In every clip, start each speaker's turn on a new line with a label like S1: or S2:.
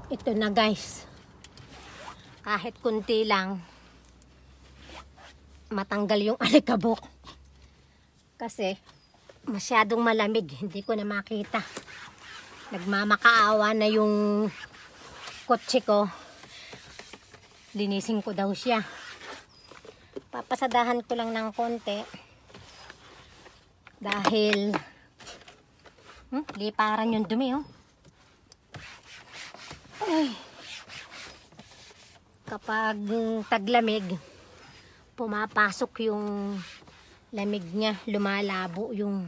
S1: Ito na guys, kahit kunti lang matanggal yung alikabok kasi masyadong malamig, hindi ko na makita. Nagmamakaawa na yung kotse ko, linisin ko daw siya. Papasadahan ko lang ng konti dahil liparan yung dumi oh. Ay, kapag taglamig, pumapasok yung lamig niya, lumalabo yung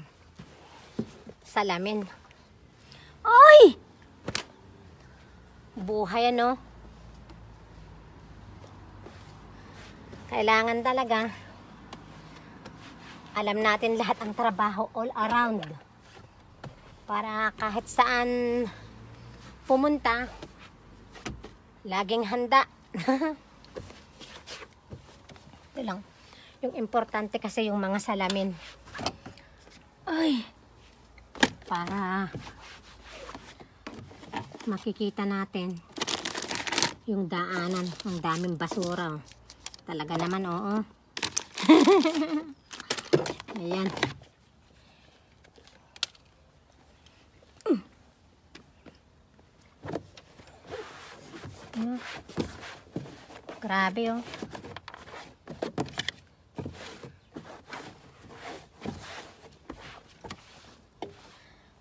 S1: salamin. Ay! Buhay ano? Kailangan talaga alam natin lahat ang trabaho all around para kahit saan pumunta laging handa. Ito lang. Yung importante kasi yung mga salamin. Ay! Para makikita natin yung daanan. Ang daming basura. Talaga naman, oo. Ayan. Grabe oh.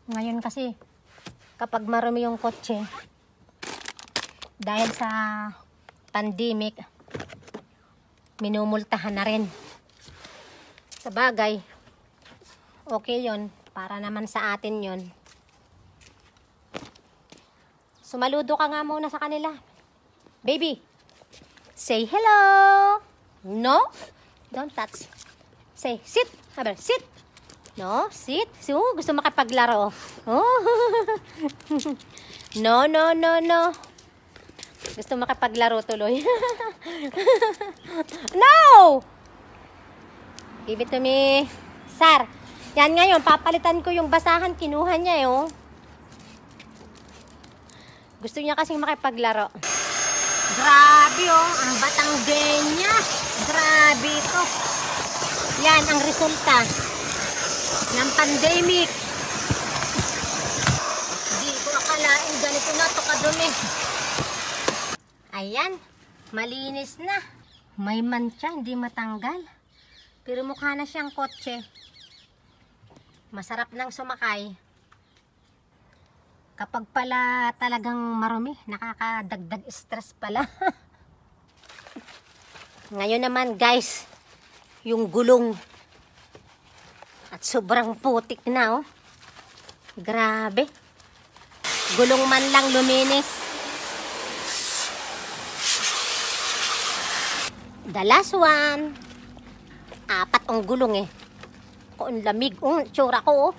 S1: Ngayon kasi kapag marumi yung kotse dahil sa pandemic, minumultahan na rin. Sa bagay, okay yun, para naman sa atin yun. Sumaludo ka nga muna sa kanila. Baby, say hello. No, don't touch. Say sit. Haber, sit. No, sit. So, gusto makapaglaro. Oh. No, no, no, no. Gusto makapaglaro tuloy. No! Give it to me. Sir, yan ngayon, papalitan ko yung basahan. Kinuha niya oh. Gusto niya kasing makipaglaro. Grabe oh, ang Batanggenya. Grabe ito. Yan ang resulta ng pandemic. Hindi ko akalain ganito na to kadumi. Ayan, malinis na. May mancha, hindi matanggal. Pero mukha na siyang kotse. Masarap nang sumakay. Kapag pala talagang marumi, nakakadagdag stress pala. Ngayon naman guys, yung gulong at sobrang putik na oh. Grabe. Gulong man lang luminis. The last one. 4 ang gulong eh. Kung lamig, tsura ko oh.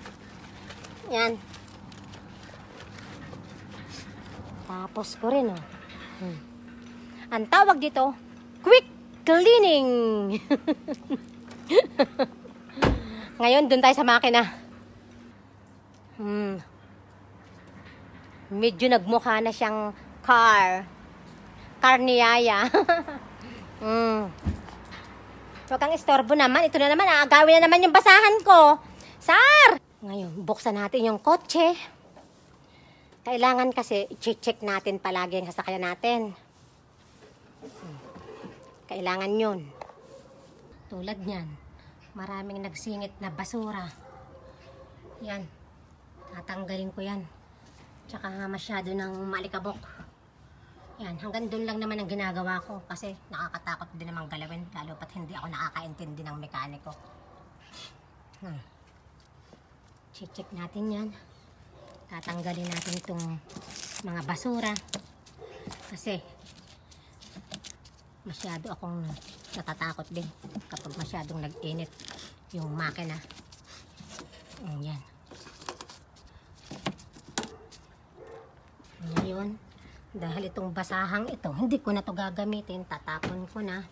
S1: Yan. Tapos ko rin oh. Ang tawag dito, quick cleaning. Ngayon, dun tayo sa makina. Medyo nagmukha na siyang car. Car ni Yaya. Huwag kang istorbo naman. Ito na naman, aagawin na naman yung basahan ko. Sir! Ngayon, buksan natin yung kotse. Kailangan kasi i-check natin palagi ang sasakyan natin. Kailangan yun. Tulad niyan, maraming nagsingit na basura. Yan. Tatanggalin ko yan. Tsaka masyado ng malikabok. Yan. Hanggang doon lang naman ang ginagawa ko. Kasi nakakatakot din namang galawin. Lalo pat hindi ako nakakaintindi ng mekaniko. Check natin yan. Tatanggalin natin itong mga basura. Kasi masyado akong natatakot din kapag masyadong nag-init yung makina. Yan. Ngayon, dahil itong basahang ito, hindi ko na to gagamitin. Tatapon ko na.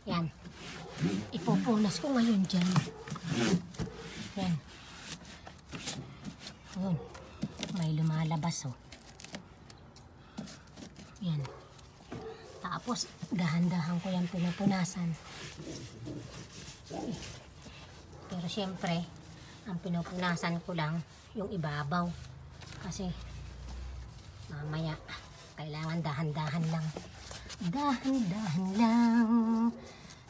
S1: Yan. Ipupunas ko ngayon dyan. Yan. Yun. May lumalabas oh. Yan. Tapos, dahan-dahan ko yan pinupunasan. Pero syempre, ang pinupunasan ko lang yung ibabaw. Kasi, mamaya, kailangan dahan-dahan lang. Dahan-dahan lang.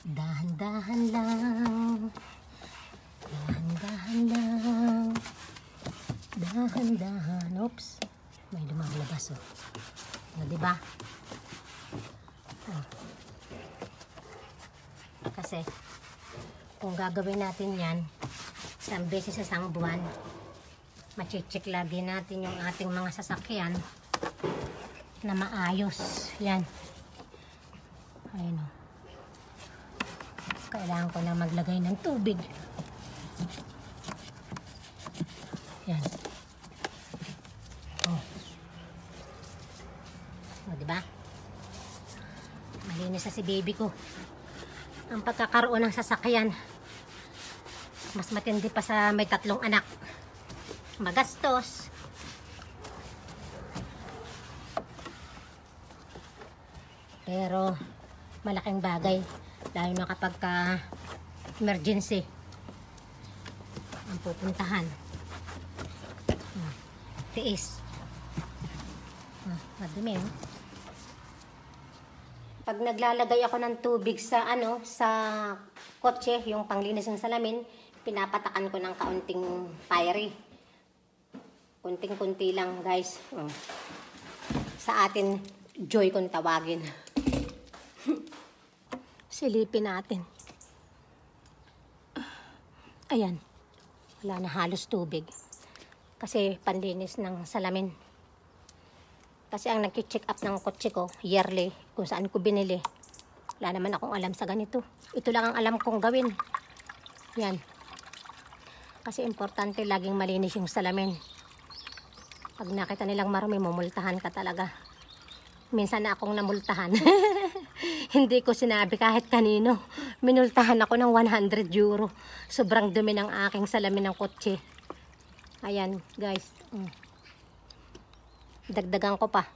S1: Dahan-dahan lang. Dahan-dahan lang. Dahan-dahan. Oops. May lumalabas, oh. O, diba? Oh. Kasi, kung gagawin natin yan, isang beses sa isang buwan, machicheck lagi natin yung ating mga sasakyan na maayos. Yan. Ayun, oh. Kailangan ko na maglagay ng tubig. Yan. Oh. O, diba? Malinis na si baby ko. Ang pagkakaroon ng sasakyan, mas matindi pa sa may 3 anak. Magastos. Pero, malaking bagay. Lalo na kapag emergency ang pupuntahan. Tiis. Madumi, oh. Pag naglalagay ako ng tubig sa sa kotse, yung panglinis ng salamin, pinapatakan ko ng kaunting fiery. Kunting-kunti lang, guys. Sa atin, joy kung tawagin. Silipin natin. Ayan. Wala na halos tubig. Kasi panlinis ng salamin. Kasi ang nag-check up ng kotse ko, yearly, kung saan ko binili. Wala naman akong alam sa ganito. Ito lang ang alam kong gawin. Yan. Kasi importante laging malinis yung salamin. Pag nakita nilang marami, mumultahan ka talaga. Minsan na akong namultahan. Hindi ko sinabi kahit kanino. Minultahan ako ng 100 euro. Sobrang dumi ng aking salamin ng kotse. Ayan, guys. Dagdagan ko pa.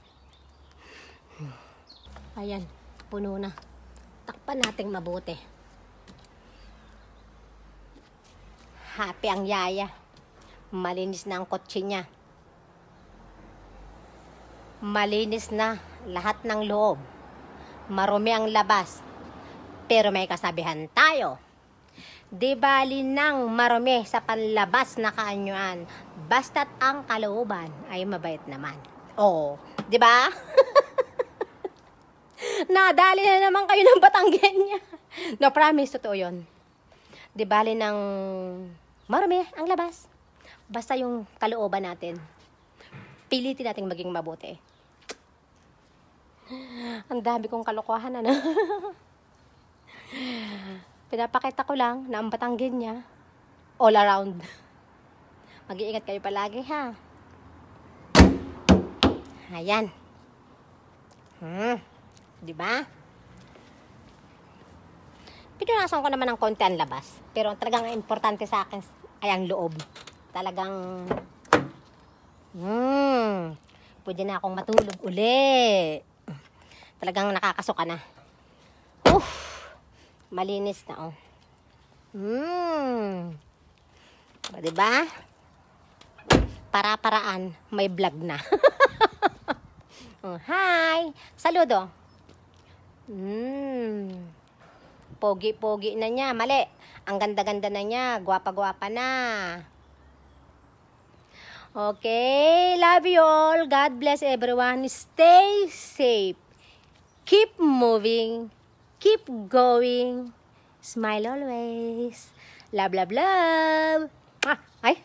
S1: Ayan, puno na. Takpan nating mabuti. Happy ang yaya. Malinis na ang kotse niya. Malinis na lahat ng loob. Marumi ang labas. Pero may kasabihan tayo. Di bali nang marumi sa panlabas na kaanyuan, basta't ang kalooban ay mabait naman. Oo, di ba? Nadali na naman kayo ng Batanggenya. No, promise, totoo yun. Di bali nang marumi ang labas, basta yung kalooban natin, pilitin natin maging mabuti. Ang dami kong kalokohan, ano? Pinapakita ko lang na ang Batanggenya all around. Mag-iingat kayo palagi, ha? Ayan. Diba? Pinunasan ko naman ng konti ang labas. Pero talagang importante sa akin ay ang loob. Talagang pwede na akong matulog uli. Talagang nakakasuka na. Malinis na, oh. Diba? Para-paraan, may vlog na. Hi! Saludo! Pogi-pogi na niya. Mali. Ang ganda-ganda na niya. Gwapa-gwapa na. Okay. Love you all. God bless everyone. Stay safe. Keep moving. Keep going. Smile always. Love, love, love. Ay.